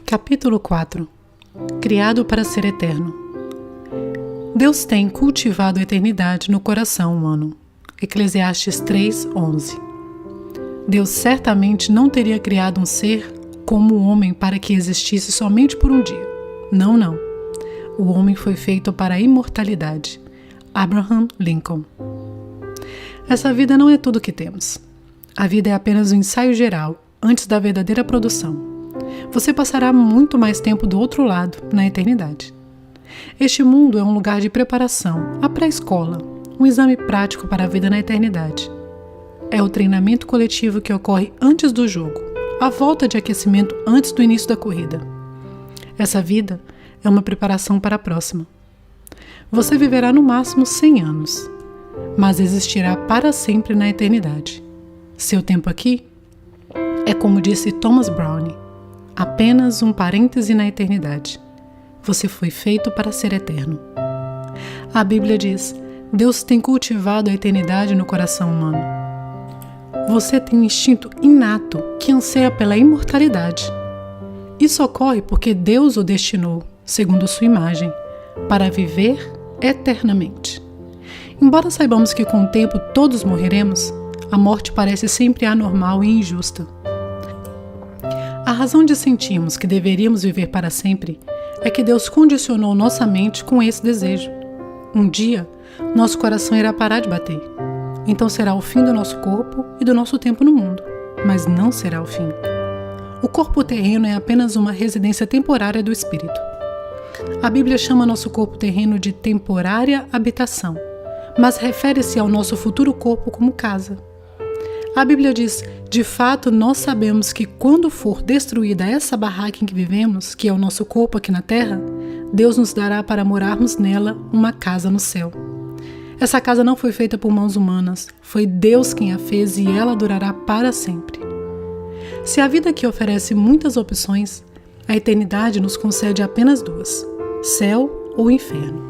Capítulo 4. Criado para ser eterno. Deus tem cultivado a eternidade no coração humano. Eclesiastes 3:11. Deus certamente não teria criado um ser como o homem para que existisse somente por um dia. Não. O homem foi feito para a imortalidade. Abraham Lincoln. Essa vida não é tudo o que temos. A vida é apenas um ensaio geral, antes da verdadeira produção. Você passará muito mais tempo do outro lado, na eternidade. Este mundo é um lugar de preparação, a pré-escola, um exame prático para a vida na eternidade. É o treinamento coletivo que ocorre antes do jogo, a volta de aquecimento antes do início da corrida. Essa vida é uma preparação para a próxima. Você viverá no máximo 100 anos, mas existirá para sempre na eternidade. Seu tempo aqui é, como disse Thomas Browne, apenas um parêntese na eternidade. Você foi feito para ser eterno. A Bíblia diz: Deus tem cultivado a eternidade no coração humano. Você tem um instinto inato que anseia pela imortalidade. Isso ocorre porque Deus o destinou, segundo sua imagem, para viver eternamente. Embora saibamos que com o tempo todos morreremos, a morte parece sempre anormal e injusta. A razão de sentirmos que deveríamos viver para sempre é que Deus condicionou nossa mente com esse desejo. Um dia, nosso coração irá parar de bater. Então será o fim do nosso corpo e do nosso tempo no mundo, mas não será o fim. O corpo terreno é apenas uma residência temporária do espírito. A Bíblia chama nosso corpo terreno de temporária habitação, mas refere-se ao nosso futuro corpo como casa. A Bíblia diz: de fato, nós sabemos que quando for destruída essa barraca em que vivemos, que é o nosso corpo aqui na terra, Deus nos dará para morarmos nela uma casa no céu. Essa casa não foi feita por mãos humanas, foi Deus quem a fez e ela durará para sempre. Se a vida aqui oferece muitas opções, a eternidade nos concede apenas duas: céu ou inferno.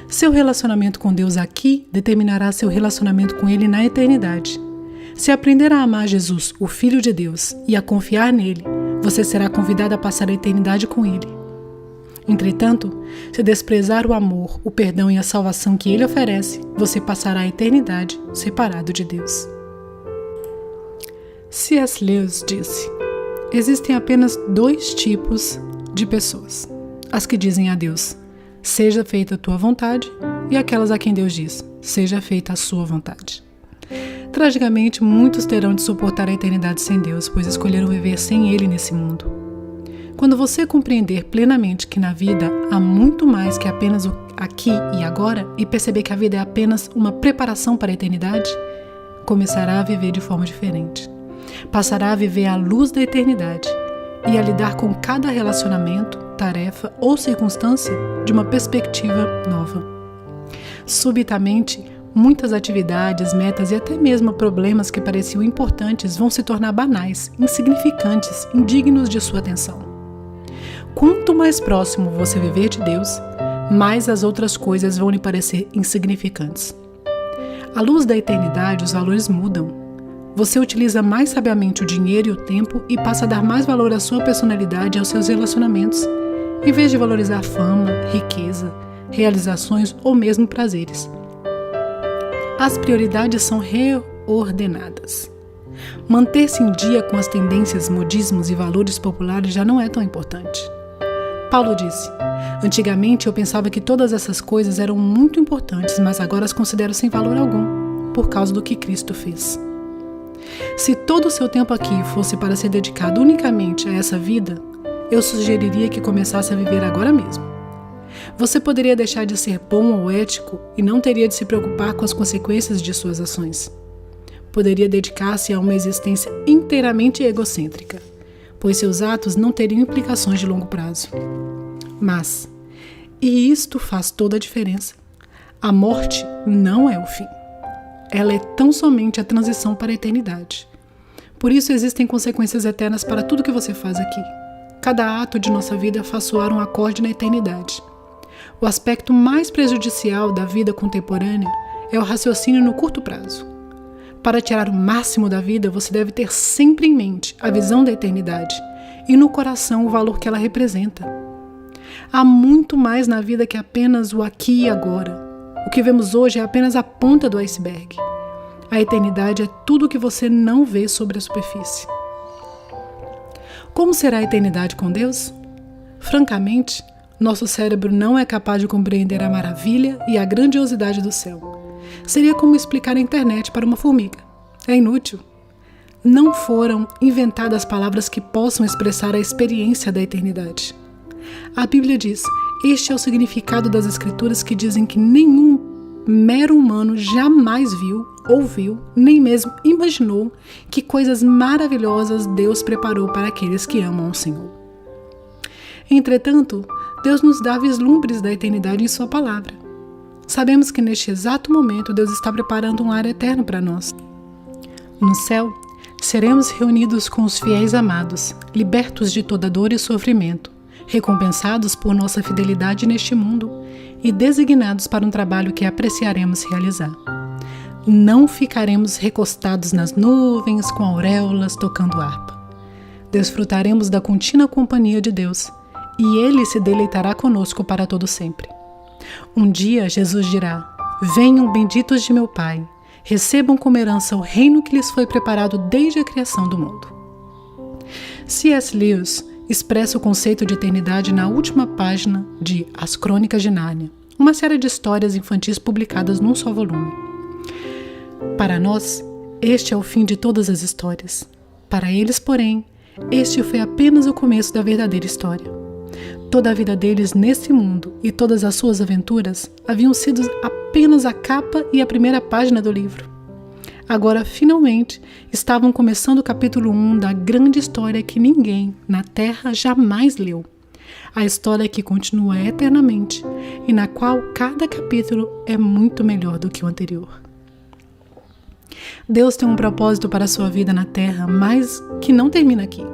Seu relacionamento com Deus aqui determinará seu relacionamento com Ele na eternidade. Se aprender a amar Jesus, o Filho de Deus, e a confiar nele, você será convidado a passar a eternidade com ele. Entretanto, se desprezar o amor, o perdão e a salvação que ele oferece, você passará a eternidade separado de Deus. C.S. Lewis disse: existem apenas 2 tipos de pessoas: as que dizem a Deus, seja feita a tua vontade, e aquelas a quem Deus diz, seja feita a sua vontade. Tragicamente, muitos terão de suportar a eternidade sem Deus, pois escolheram viver sem Ele nesse mundo. Quando você compreender plenamente que na vida há muito mais que apenas o aqui e agora, e perceber que a vida é apenas uma preparação para a eternidade, começará a viver de forma diferente. Passará a viver à luz da eternidade e a lidar com cada relacionamento, tarefa ou circunstância de uma perspectiva nova. Subitamente, muitas atividades, metas e até mesmo problemas que pareciam importantes vão se tornar banais, insignificantes, indignos de sua atenção. Quanto mais próximo você viver de Deus, mais as outras coisas vão lhe parecer insignificantes. À luz da eternidade, os valores mudam. Você utiliza mais sabiamente o dinheiro e o tempo e passa a dar mais valor à sua personalidade e aos seus relacionamentos, em vez de valorizar fama, riqueza, realizações ou mesmo prazeres. As prioridades são reordenadas. Manter-se em dia com as tendências, modismos e valores populares já não é tão importante. Paulo disse: antigamente eu pensava que todas essas coisas eram muito importantes, mas agora as considero sem valor algum, por causa do que Cristo fez. Se todo o seu tempo aqui fosse para ser dedicado unicamente a essa vida, eu sugeriria que começasse a viver agora mesmo. Você poderia deixar de ser bom ou ético e não teria de se preocupar com as consequências de suas ações. Poderia dedicar-se a uma existência inteiramente egocêntrica, pois seus atos não teriam implicações de longo prazo. Mas, e isto faz toda a diferença, a morte não é o fim. Ela é tão somente a transição para a eternidade. Por isso existem consequências eternas para tudo que você faz aqui. Cada ato de nossa vida faz soar um acorde na eternidade. O aspecto mais prejudicial da vida contemporânea é o raciocínio no curto prazo. Para tirar o máximo da vida, você deve ter sempre em mente a visão da eternidade e no coração o valor que ela representa. Há muito mais na vida que apenas o aqui e agora. O que vemos hoje é apenas a ponta do iceberg. A eternidade é tudo o que você não vê sobre a superfície. Como será a eternidade com Deus? Francamente, nosso cérebro não é capaz de compreender a maravilha e a grandiosidade do céu. Seria como explicar a internet para uma formiga. É inútil. Não foram inventadas palavras que possam expressar a experiência da eternidade. A Bíblia diz: este é o significado das Escrituras que dizem que nenhum mero humano jamais viu, ouviu, nem mesmo imaginou que coisas maravilhosas Deus preparou para aqueles que amam o Senhor. Entretanto, Deus nos dá vislumbres da eternidade em sua palavra. Sabemos que neste exato momento Deus está preparando um lar eterno para nós. No céu, seremos reunidos com os fiéis amados, libertos de toda dor e sofrimento, recompensados por nossa fidelidade neste mundo e designados para um trabalho que apreciaremos realizar. Não ficaremos recostados nas nuvens com auréolas tocando harpa. Desfrutaremos da contínua companhia de Deus e Ele se deleitará conosco para todo sempre. Um dia Jesus dirá: venham benditos de meu Pai, recebam como herança o reino que lhes foi preparado desde a criação do mundo. C.S. Lewis expressa o conceito de eternidade na última página de As Crônicas de Nárnia, uma série de histórias infantis publicadas num só volume. Para nós, este é o fim de todas as histórias. Para eles, porém, este foi apenas o começo da verdadeira história. Toda a vida deles nesse mundo e todas as suas aventuras haviam sido apenas a capa e a primeira página do livro. Agora, finalmente, estavam começando o capítulo 1 da grande história que ninguém na Terra jamais leu. A história que continua eternamente e na qual cada capítulo é muito melhor do que o anterior. Deus tem um propósito para a sua vida na Terra, mas que não termina aqui.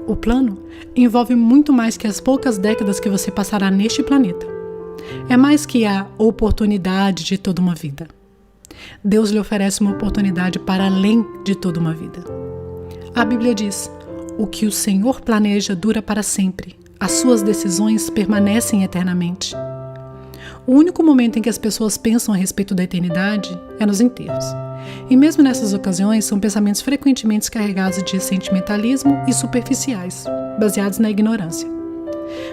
O plano envolve muito mais que as poucas décadas que você passará neste planeta. É mais que a oportunidade de toda uma vida. Deus lhe oferece uma oportunidade para além de toda uma vida. A Bíblia diz: o que o Senhor planeja dura para sempre. As suas decisões permanecem eternamente. O único momento em que as pessoas pensam a respeito da eternidade é nos enterros. E mesmo nessas ocasiões, são pensamentos frequentemente carregados de sentimentalismo e superficiais, baseados na ignorância.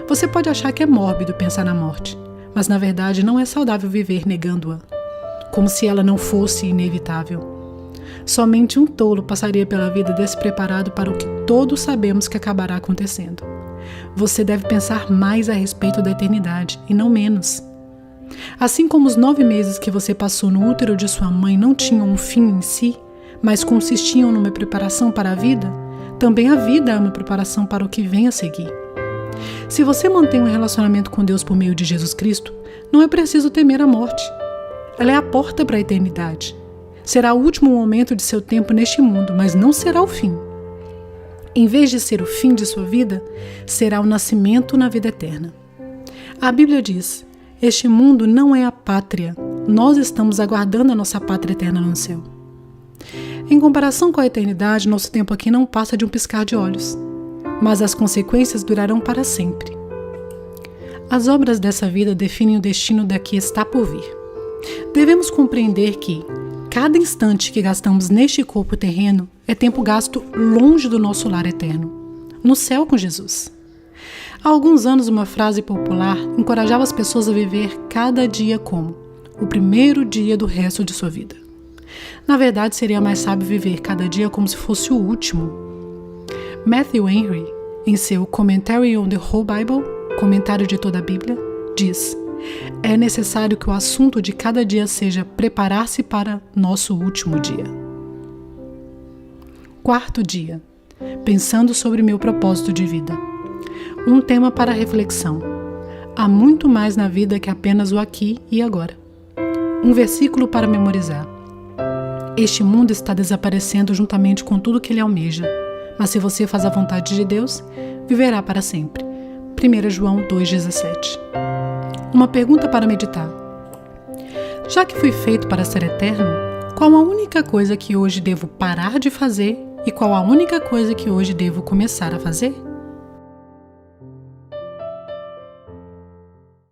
Você pode achar que é mórbido pensar na morte, mas na verdade não é saudável viver negando-a, como se ela não fosse inevitável. Somente um tolo passaria pela vida despreparado para o que todos sabemos que acabará acontecendo. Você deve pensar mais a respeito da eternidade e não menos. Assim como os 9 meses que você passou no útero de sua mãe não tinham um fim em si, mas consistiam numa preparação para a vida, também a vida é uma preparação para o que vem a seguir. Se você mantém um relacionamento com Deus por meio de Jesus Cristo, não é preciso temer a morte. Ela é a porta para a eternidade. Será o último momento de seu tempo neste mundo, mas não será o fim. Em vez de ser o fim de sua vida, será o nascimento na vida eterna. A Bíblia diz: este mundo não é a pátria, nós estamos aguardando a nossa pátria eterna no céu. Em comparação com a eternidade, nosso tempo aqui não passa de um piscar de olhos, mas as consequências durarão para sempre. As obras dessa vida definem o destino da que está por vir. Devemos compreender que cada instante que gastamos neste corpo terreno é tempo gasto longe do nosso lar eterno, no céu com Jesus. Há alguns anos, uma frase popular encorajava as pessoas a viver cada dia como o primeiro dia do resto de sua vida. Na verdade, seria mais sábio viver cada dia como se fosse o último. Matthew Henry, em seu Commentary on the Whole Bible, comentário de toda a Bíblia, diz: é necessário que o assunto de cada dia seja preparar-se para nosso último dia. 4º dia, pensando sobre meu propósito de vida. Um tema para reflexão. Há muito mais na vida que apenas o aqui e agora. Um versículo para memorizar. Este mundo está desaparecendo juntamente com tudo que ele almeja, mas se você faz a vontade de Deus, viverá para sempre. 1 João 2,17. Uma pergunta para meditar. Já que fui feito para ser eterno, qual a única coisa que hoje devo parar de fazer E qual a única coisa que hoje devo começar a fazer?